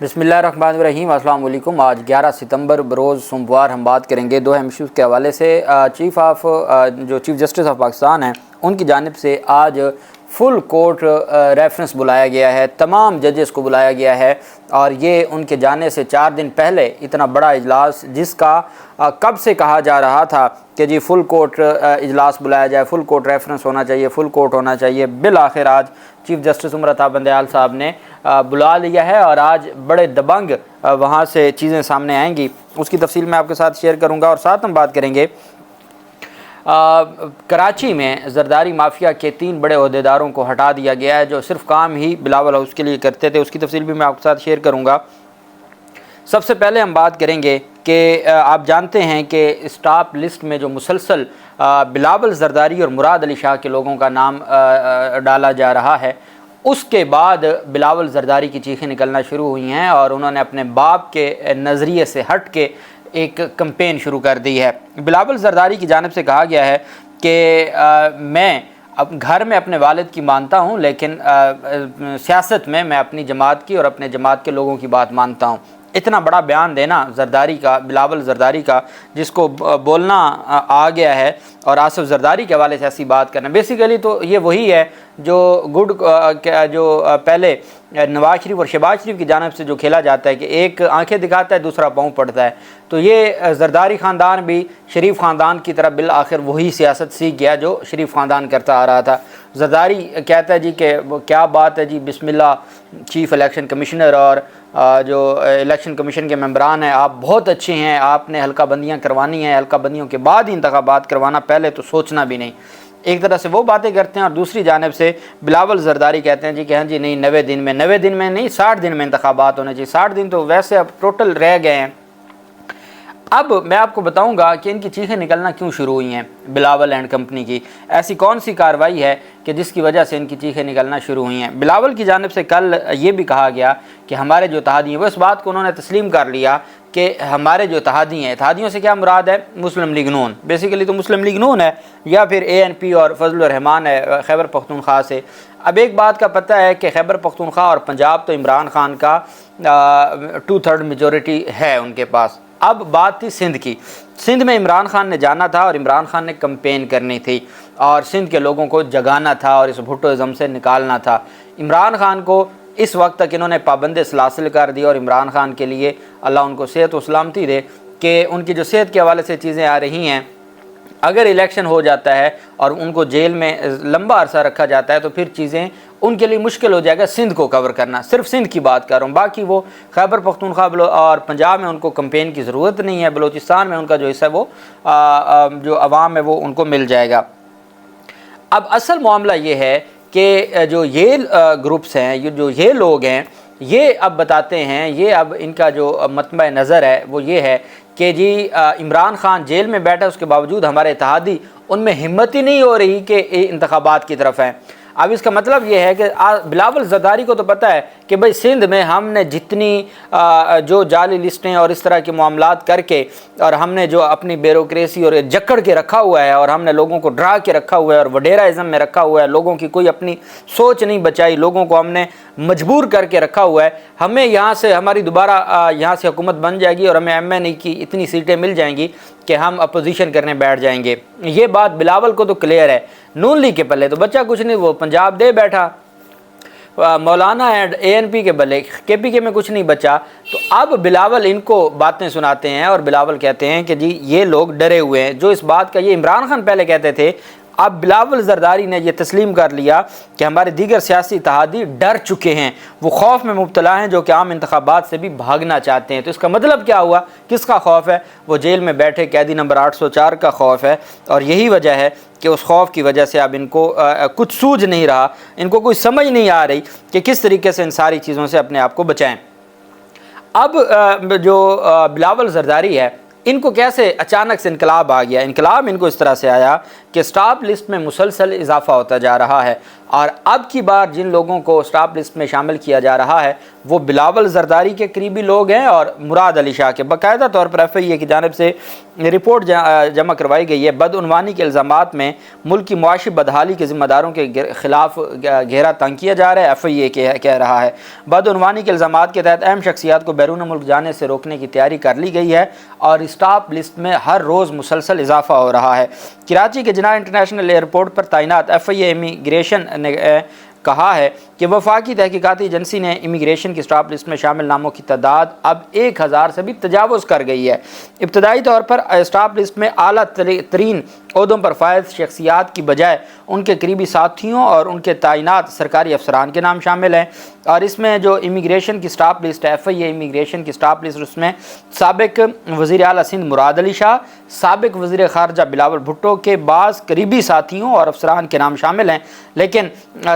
बिस्मिल्लाहिर्रहमानिर्रहीम। अस्सलाम वालेकुम। आज 11 सितंबर बरोज़ सोमवार हम बात करेंगे दो अहम इश्यूज़ के हवाले से। चीफ़ जस्टिस ऑफ पाकिस्तान हैं उनकी जानिब से आज फुल कोर्ट रेफरेंस बुलाया गया है, तमाम जजेस को बुलाया गया है और ये उनके जाने से 4 दिन पहले इतना बड़ा इजलास जिसका कब से कहा जा रहा था कि जी फुल कोर्ट इजलास बुलाया जाए, फुल कोर्ट रेफरेंस होना चाहिए, फुल कोर्ट होना चाहिए, बिल आखिर आज चीफ़ जस्टिस उमर अता बंदयाल साहब ने बुला लिया है और आज बड़े दबंग वहाँ से चीज़ें सामने आएंगी। उसकी तफसील मैं आपके साथ शेयर करूँगा और साथ हम बात करेंगे कराची में जरदारी माफिया के 3 बड़े अहदेदारों को हटा दिया गया है जो सिर्फ काम ही बिलावल हाउस के लिए करते थे। उसकी तफसील भी मैं आपके साथ शेयर करूँगा। सबसे पहले हम बात करेंगे कि आप जानते हैं कि स्टाफ लिस्ट में जो मुसलसल बिलावल जरदारी और मुराद अली शाह के लोगों का नाम डाला जा रहा है, उसके बाद बिलावल जरदारी की चीखें निकलना शुरू हुई हैं और उन्होंने अपने बाप के नज़रिए से हट के एक कैंपेन शुरू कर दी है। बिलावल जरदारी की जानिब से कहा गया है कि मैं अब घर में अपने वालिद की मानता हूँ, लेकिन सियासत में मैं अपनी जमात की और अपने जमात के लोगों की बात मानता हूँ। इतना बड़ा बयान देना जरदारी का, बिलावल जरदारी का, जिसको बोलना आ गया है और आसिफ जरदारी के हवाले से ऐसी बात करना, बेसिकली तो ये वही है जो पहले नवाज शरीफ और शहबाज शरीफ की जानिब से जो खेला जाता है कि एक आंखें दिखाता है दूसरा पाँव पड़ता है। तो ये जरदारी ख़ानदान भी शरीफ ख़ानदान की तरह बिल आखिर वही सियासत सीख गया जो शरीफ ख़ानदान करता आ रहा था। जरदारी कहता है जी कि क्या बात है जी, बिस्मिल्लाह चीफ़ इलेक्शन कमिश्नर और जो इलेक्शन कमीशन के मेंबरान हैं, आप बहुत अच्छे हैं, आपने हल्का बंदियाँ करवानी हैं, हल्का बंदियों के बाद ही इंतखाबात करवाना, पहले तो सोचना भी नहीं। एक तरह से वो बातें करते हैं और दूसरी जानिब से बिलावल जरदारी कहते हैं जी कि हाँ जी नहीं, 90 दिन में नहीं 60 दिन में इंतखाबात होने चाहिए। 60 दिन तो वैसे अब टोटल रह गए हैं। अब मैं आपको बताऊंगा कि इनकी चीखें निकलना क्यों शुरू हुई हैं। बिलावल एंड कंपनी की ऐसी कौन सी कार्रवाई है कि जिसकी वजह से इनकी चीखें निकलना शुरू हुई हैं। बिलावल की जानिब से कल ये भी कहा गया कि हमारे जो इत्तेहादी हैं, वो इस बात को उन्होंने तस्लीम कर लिया कि हमारे जो इत्तेहादी हैं, इत्तेहादियों से क्या मुराद है, मुस्लिम लीग नून, बेसिकली तो मुस्लिम लीग नून है या फिर ANP और फजलुर रहमान है खैबर पख्तूनख्वा से। अब एक बात का पता है कि खैबर पख्तूनख्वा और पंजाब तो इमरान खान का 2/3 मेजॉरिटी है उनके पास। अब बात थी सिंध की। सिंध में इमरान खान ने जाना था और इमरान खान ने कैंपेन करनी थी और सिंध के लोगों को जगाना था और इस भुट्टोइज़्म से निकालना था। इमरान खान को इस वक्त तक इन्होंने पाबंद सलासिल कर दी और इमरान खान के लिए अल्लाह उनको सेहत व सलामती दे कि उनकी जो सेहत के हवाले से चीज़ें आ रही हैं, अगर इलेक्शन हो जाता है और उनको जेल में लंबा अरसा रखा जाता है तो फिर चीज़ें उनके लिए मुश्किल हो जाएगा सिंध को कवर करना। सिर्फ सिंध की बात कर रहा हूँ, बाकी वो खैबर पख्तूनख्वा और पंजाब में उनको कैंपेन की ज़रूरत नहीं है। बलूचिस्तान में उनका जो हिस्सा है वो जो अवाम है वो उनको मिल जाएगा। अब असल मामला ये है कि जो ये ग्रुप्स हैं, जो ये लोग हैं, ये अब बताते हैं, ये अब इनका जो मतबा नज़र है वो ये है कि जी इमरान खान जेल में बैठा, उसके बावजूद हमारे इत्तेहादी उनमें हिम्मत ही नहीं हो रही कि इंतखाबात की तरफ हैं। अब इसका मतलब ये है कि बिलावल जरदारी को तो पता है कि भाई सिंध में हमने जितनी जो जाली लिस्टें और इस तरह के मामलात करके और हमने जो अपनी ब्यूरोक्रेसी और जकड़ के रखा हुआ है और हमने लोगों को डरा के रखा हुआ है और वडेराइज़म में रखा हुआ है, लोगों की कोई अपनी सोच नहीं बचाई, लोगों को हमने मजबूर करके रखा हुआ है, हमें यहाँ से हमारी दोबारा यहाँ से हुकूमत बन जाएगी और हमें MNA की इतनी सीटें मिल जाएंगी कि हम अपोजिशन करने बैठ जाएंगे। ये बात बिलावल को तो क्लियर है। नून लीग के पल्ले तो बच्चा कुछ नहीं, वो पंजाब दे बैठा, मौलाना एंड ANP के बल्ले KPK में कुछ नहीं बचा। तो अब बिलावल इनको बातें सुनाते हैं और बिलावल कहते हैं कि जी ये लोग डरे हुए हैं। जो इस बात का ये इमरान खान पहले कहते थे, अब बिलावल जरदारी ने यह तस्लीम कर लिया कि हमारे दीगर सियासी इत्तेहादी डर चुके हैं, वो खौफ में मुब्तला हैं जो कि आम इंतखाबात से भी भागना चाहते हैं। तो इसका मतलब क्या हुआ, किसका खौफ है, वो जेल में बैठे कैदी नंबर 804 का खौफ है। और यही वजह है कि उस खौफ की वजह से अब इनको कुछ सूझ नहीं रहा, इनको कोई समझ नहीं आ रही कि किस तरीके से इन सारी चीज़ों से अपने आप को बचाएँ। अब जो बिलावल जरदारी है, इनको कैसे अचानक से इनकलाब आ गया। इनकलाब इनको इस तरह से आया कि स्टाफ लिस्ट में मुसलसल इजाफा होता जा रहा है اور اب کی بار جن لوگوں کو اسٹاپ لسٹ میں شامل کیا جا رہا ہے وہ بلاول زرداری کے قریبی لوگ ہیں اور مراد علی شاہ کے۔ باقاعدہ طور پر ایف آئی اے کی جانب سے رپورٹ جمع کروائی گئی ہے۔ بدعنوانی کے الزامات میں ملک کی معاشی بدحالی کے ذمہ داروں کے خلاف گہرا تنگ کیا جا رہا ہے۔ ایف آئی اے کہہ رہا ہے بدعنوانی کے الزامات کے تحت اہم شخصیات کو بیرون ملک جانے سے روکنے کی تیاری کر لی گئی ہے اور اسٹاپ لسٹ میں ہر روز مسلسل اضافہ ہو رہا ہے۔ کراچی کے جناح انٹرنیشنل ایئرپورٹ پر تعینات ایف آئی اے امیگریشن نے کہا ہے کہ وفاقی تحقیقاتی ایجنسی نے امیگریشن کی اسٹاپ لسٹ میں شامل ناموں کی تعداد اب 1000 سے بھی تجاوز کر گئی ہے۔ ابتدائی طور پر اسٹاپ لسٹ میں اعلیٰ ترین عہدوں پر فائز شخصیات کی بجائے ان کے قریبی ساتھیوں اور ان کے تعینات سرکاری افسران کے نام شامل ہیں، اور اس میں جو امیگریشن کی اسٹاپ لسٹ ایف آئی اے امیگریشن کی اسٹاپ لسٹ اس میں سابق وزیر اعلیٰ سندھ مراد علی شاہ، سابق وزیر خارجہ بلاول بھٹو کے بعض قریبی ساتھیوں اور افسران کے نام شامل ہیں، لیکن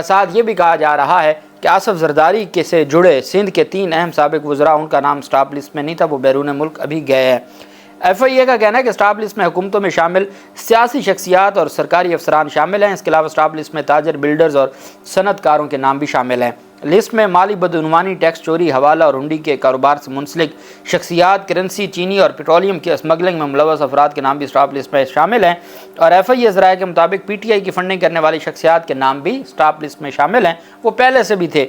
ساتھ یہ بھی کہا جا رہا ہے کہ آصف زرداری کے سے جڑے سندھ کے 3 اہم سابق وزراء ان کا نام اسٹاپ لسٹ میں نہیں تھا، وہ بیرون ملک ابھی گئے ہیں۔ ایف آئی اے کا کہنا ہے کہ اسٹاپ لسٹ میں حکومتوں میں شامل سیاسی شخصیات اور سرکاری افسران شامل ہیں۔ اس کے علاوہ اسٹاپ لسٹ میں تاجر، بلڈرز اور صنعت کاروں کے نام بھی شامل ہیں۔ لسٹ میں مالی بدعنوانی، ٹیکس چوری، حوالہ اور ہنڈی کے کاروبار سے منسلک شخصیات، کرنسی، چینی اور پیٹرولیم کی اسمگلنگ میں ملوث افراد کے نام بھی اسٹاپ لسٹ میں شامل ہیں، اور ایف آئی اے ذرائع کے مطابق پی ٹی آئی کی فنڈنگ کرنے والی شخصیات کے نام بھی اسٹاپ لسٹ میں شامل ہیں، وہ پہلے سے بھی تھے۔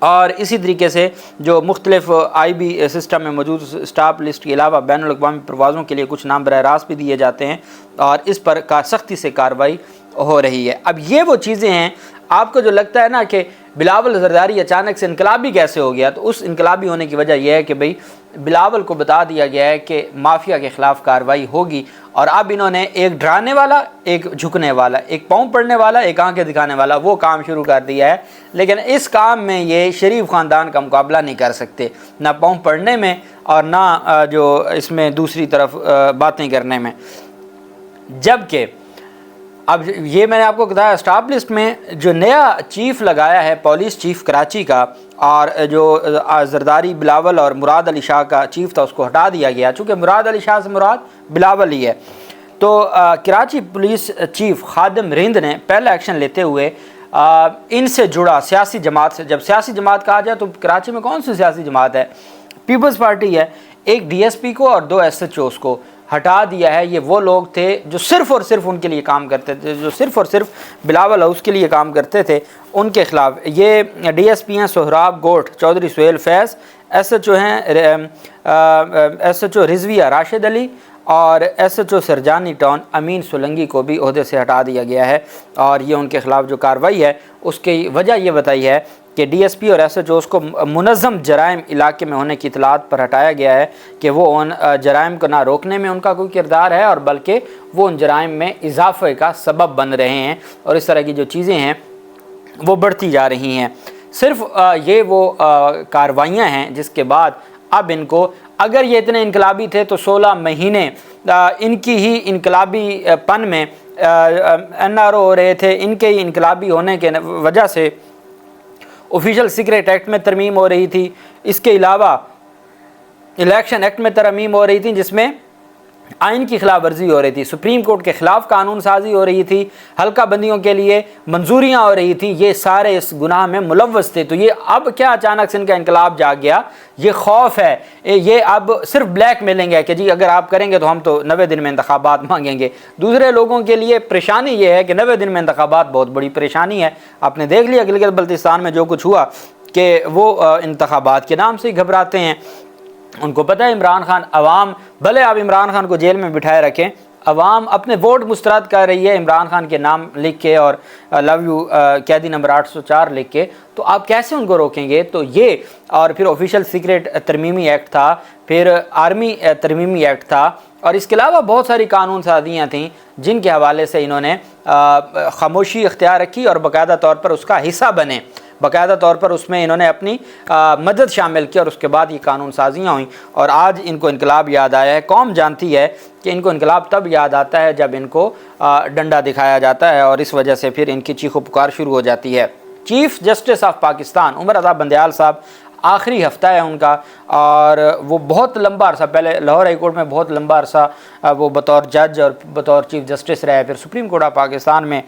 اور اسی طریقے سے جو مختلف آئی بی سسٹم میں موجود اسٹاپ لسٹ کے علاوہ بین الاقوامی پروازوں کے لیے کچھ نام براہ راست بھی دیے جاتے ہیں اور اس پر سختی سے کارروائی ہو رہی ہے۔ اب یہ وہ چیزیں ہیں، آپ کو جو لگتا ہے نا کہ بلاول زرداری اچانک سے انقلابی کیسے ہو گیا، تو اس انقلابی ہونے کی وجہ یہ ہے کہ بھئی بلاول کو بتا دیا گیا ہے کہ مافیا کے خلاف کارروائی ہوگی، اور اب انہوں نے ایک ڈرانے والا، ایک جھکنے والا، ایک پاؤں پڑنے والا، ایک آنکھیں دکھانے والا وہ کام شروع کر دیا ہے، لیکن اس کام میں یہ شریف خاندان کا مقابلہ نہیں کر سکتے، نہ پاؤں پڑنے میں اور نہ جو اس میں دوسری طرف باتیں کرنے میں۔ جبکہ اب یہ میں نے آپ کو بتایا اسٹاپ لسٹ میں جو نیا چیف لگایا ہے پولیس چیف کراچی کا، اور جو زرداری، بلاول اور مراد علی شاہ کا چیف تھا اس کو ہٹا دیا گیا، چونکہ مراد علی شاہ سے مراد بلاول ہی ہے۔ تو کراچی پولیس چیف خادم رند نے پہلا ایکشن لیتے ہوئے ان سے جڑا سیاسی جماعت سے، جب سیاسی جماعت کہا جائے تو کراچی میں کون سی سیاسی جماعت ہے؟ پیپلز پارٹی ہے، ایک ڈی ایس پی کو اور 2 ایس ایچ اوز کو ہٹا دیا ہے۔ یہ وہ لوگ تھے جو صرف اور صرف ان کے لیے کام کرتے تھے، جو صرف اور صرف بلاول ہاؤس کے لیے کام کرتے تھے، ان کے خلاف یہ ڈی ایس پی ہیں Sohrab Goth, Chaudhry Sohail Faiz, S H O ہیں S H O Rizvia Rashid Ali, اور S H O Surjani town Amin Solangi کو بھی عہدے سے ہٹا دیا گیا ہے، اور یہ ان کے خلاف جو کارروائی ہے اس کی وجہ یہ بتائی ہے کہ ڈی ایس پی اور ایس ایچ اوز کو منظم جرائم علاقے میں ہونے کی اطلاعات پر ہٹایا گیا ہے کہ وہ ان جرائم کو نہ روکنے میں ان کا کوئی کردار ہے، اور بلکہ وہ ان جرائم میں اضافے کا سبب بن رہے ہیں، اور اس طرح کی جو چیزیں ہیں وہ بڑھتی جا رہی ہیں۔ صرف یہ وہ کارروائیاں ہیں جس کے بعد اب ان کو، اگر یہ اتنے انقلابی تھے تو 16 مہینے ان کی ہی انقلابی پن میں این آر او ہو رہے تھے، ان کے ہی انقلابی ہونے کے وجہ سے آفیشل سیکریٹ ایکٹ میں ترمیم ہو رہی تھی، اس کے علاوہ الیکشن ایکٹ میں ترمیم ہو رہی تھی جس میں آئین کی خلاف ورزی ہو رہی تھی، سپریم کورٹ کے خلاف قانون سازی ہو رہی تھی، حلقہ بندیوں کے لیے منظوریاں ہو رہی تھیں، یہ سارے اس گناہ میں ملوث تھے۔ تو یہ اب کیا اچانک سے ان کا انقلاب جاگ گیا؟ یہ خوف ہے، یہ اب صرف بلیک میلنگ ہے کہ جی اگر آپ کریں گے تو ہم تو 90 دن میں انتخابات مانگیں گے۔ دوسرے لوگوں کے لیے پریشانی یہ ہے کہ 90 دن میں انتخابات بہت بڑی پریشانی ہے۔ آپ نے دیکھ لیا گلگت بلتستان میں جو کچھ ہوا کہ وہ انتخابات کے نام سے ہی گھبراتے ہیں۔ ان کو پتہ ہے عمران خان، عوام بھلے آپ عمران خان کو جیل میں بٹھائے رکھیں، عوام اپنے ووٹ مسترد کر رہی ہے عمران خان کے نام لکھ کے اور لو یو قیدی نمبر 804 لکھ کے، تو آپ کیسے ان کو روکیں گے؟ تو یہ، اور پھر آفیشل سیکریٹ ترمیمی ایکٹ تھا، پھر آرمی ترمیمی ایکٹ تھا، اور اس کے علاوہ بہت ساری قانون سازیاں تھیں جن کے حوالے سے انہوں نے خاموشی اختیار رکھی اور باقاعدہ طور پر اس کا حصہ بنے، باقاعدہ طور پر اس میں انہوں نے اپنی مدد شامل کی، اور اس کے بعد یہ قانون سازیاں ہوئیں، اور آج ان کو انقلاب یاد آیا ہے۔ قوم جانتی ہے کہ ان کو انقلاب تب یاد آتا ہے جب ان کو ڈنڈا دکھایا جاتا ہے، اور اس وجہ سے پھر ان کی چیخ و پکار شروع ہو جاتی ہے۔ چیف جسٹس آف پاکستان عمر رضا بندیال صاحب، آخری ہفتہ ہے ان کا، اور وہ بہت لمبا عرصہ پہلے لاہور ہائی کورٹ میں بہت لمبا عرصہ وہ بطور جج اور بطور چیف جسٹس رہے، پھر سپریم کورٹ آف پاکستان میں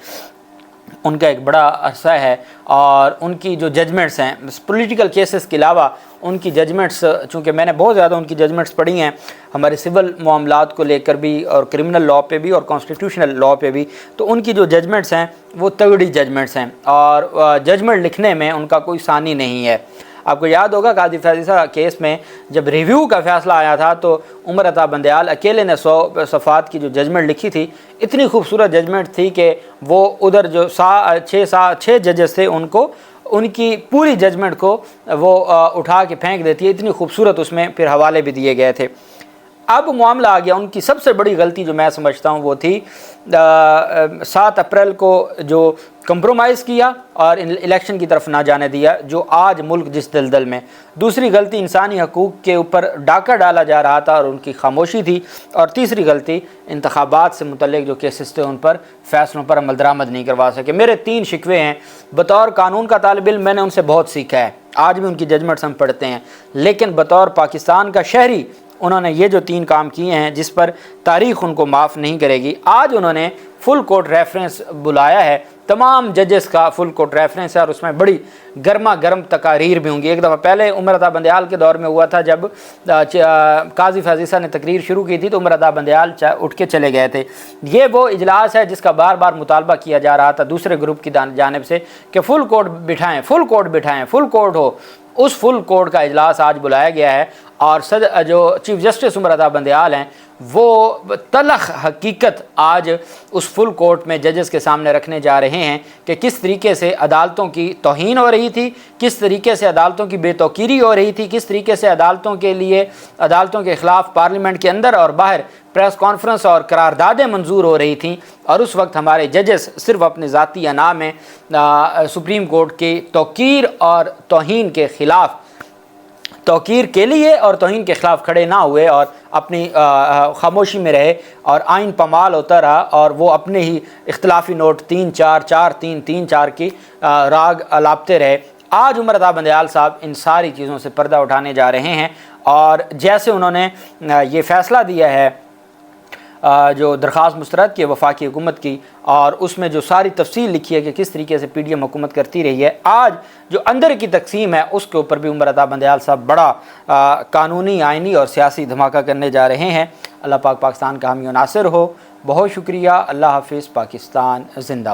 उनका एक बड़ा अरसा है और उनकी जो जजमेंट्स हैं पॉलिटिकल केसेस के अलावा उनकी जजमेंट्स, चूँकि मैंने बहुत ज़्यादा उनकी जजमेंट्स पढ़ी हैं हमारे सिविल मामलात को लेकर भी और क्रिमिनल लॉ पे भी और कॉन्स्टिट्यूशनल लॉ पे भी, तो उनकी जो जजमेंट्स हैं वो तगड़ी जजमेंट्स हैं और जजमेंट लिखने में उनका कोई सानी नहीं है। आपको याद होगा काजी फैज़िसा केस में जब रिव्यू का फ़ैसला आया था तो उमर अता बंदयाल अकेले ने 100 सफ़ात की जो जजमेंट लिखी थी, इतनी खूबसूरत जजमेंट थी कि वो उधर जो 6 जजेस थे उनको उनकी पूरी जजमेंट को वो उठा के फेंक देती है, इतनी खूबसूरत उसमें फिर हवाले भी दिए गए थे। अब मामला आ गया, उनकी सबसे बड़ी गलती जो मैं समझता हूँ वो थी 7 अप्रैल को जो कंप्रोमाइज़ किया और इलेक्शन की तरफ ना जाने दिया, जो आज मुल्क जिस दलदल में। दूसरी गलती इंसानी हकूक़ के ऊपर डाका डाला जा रहा था और उनकी खामोशी थी। और तीसरी गलती इंतखाबात से मुतल्लिक जो केसेस थे उन पर फ़ैसलों पर अमल दरामद नहीं करवा सके। मेरे 3 शिकवे हैं। बतौर कानून का तालिब इल्म मैंने उनसे बहुत सीखा है, आज भी उनकी जजमेंट्स हम पढ़ते हैं, लेकिन बतौर पाकिस्तान का शहरी उन्होंने ये जो 3 काम किए हैं जिस पर तारीख़ उनको माफ़ नहीं करेगी। आज उन्होंने फुल कोर्ट रेफरेंस बुलाया है, तमाम जजेस का फुल कोर्ट रेफरेंस है और उसमें बड़ी गर्मा गर्म तकारीर भी होंगी। एक दफ़ा पहले उमर अता बंदयाल के दौर में हुआ था, जब काजी फैज़िसा ने तकरीर शुरू की थी तो उमर अता बंदयाल उठ के चले गए थे। ये वो इजलास है जिसका बार बार मुतालबा किया जा रहा था दूसरे ग्रुप की जानिब से कि फुल कोर्ट बिठाएँ, फुल कोर्ट बिठाएँ, फुल कोर्ट हो। उस फुल कोर्ट का इजलास आज बुलाया गया है और जो चीफ जस्टिस उमर अता बंदयाल हैं वो तलख हकीकत आज उस फुल कोर्ट में जजेस के सामने रखने जा रहे हैं कि किस तरीके से अदालतों की तौहीन हो रही थी, किस तरीके से अदालतों की बेतौकीरी हो रही थी, किस तरीके से अदालतों के ख़िलाफ़ पार्लियामेंट के अंदर और बाहर प्रेस कॉन्फ्रेंस और करारदादें मंजूर हो रही थीं। और उस वक्त हमारे जजेस सिर्फ़ अपने ज़ाती अना में सुप्रीम कोर्ट की तौकीर और तौहीन के ख़िलाफ़, तौकीर के लिए और तौहीन के ख़िलाफ़ खड़े ना हुए और अपनी खामोशी में रहे और आइन पमाल होता रहा और वो अपने ही इख्तलाफी नोट 3-4-4-3-3-4 की राग अलापते रहे। आज उमर अता बंदयाल साहब इन सारी चीज़ों से पर्दा उठाने जा रहे हैं और जैसे उन्होंने ये फ़ैसला दिया है जो दरख्वास्त मुस्तरद की वफाकी हुकूमत की और उसमें जो सारी तफसील लिखी है कि किस तरीके से PDM हुकूमत करती रही है, आज जो अंदर की तकसीम है उसके ऊपर भी उमर अता बंदयाल साहब बड़ा कानूनी, आइनी और सियासी धमाका करने जा रहे हैं। अल्लाह पाक पाकिस्तान का हामी और नासिर हो। बहुत शुक्रिया। अल्लाह हाफिज़। पाकिस्तान जिंदाबाद।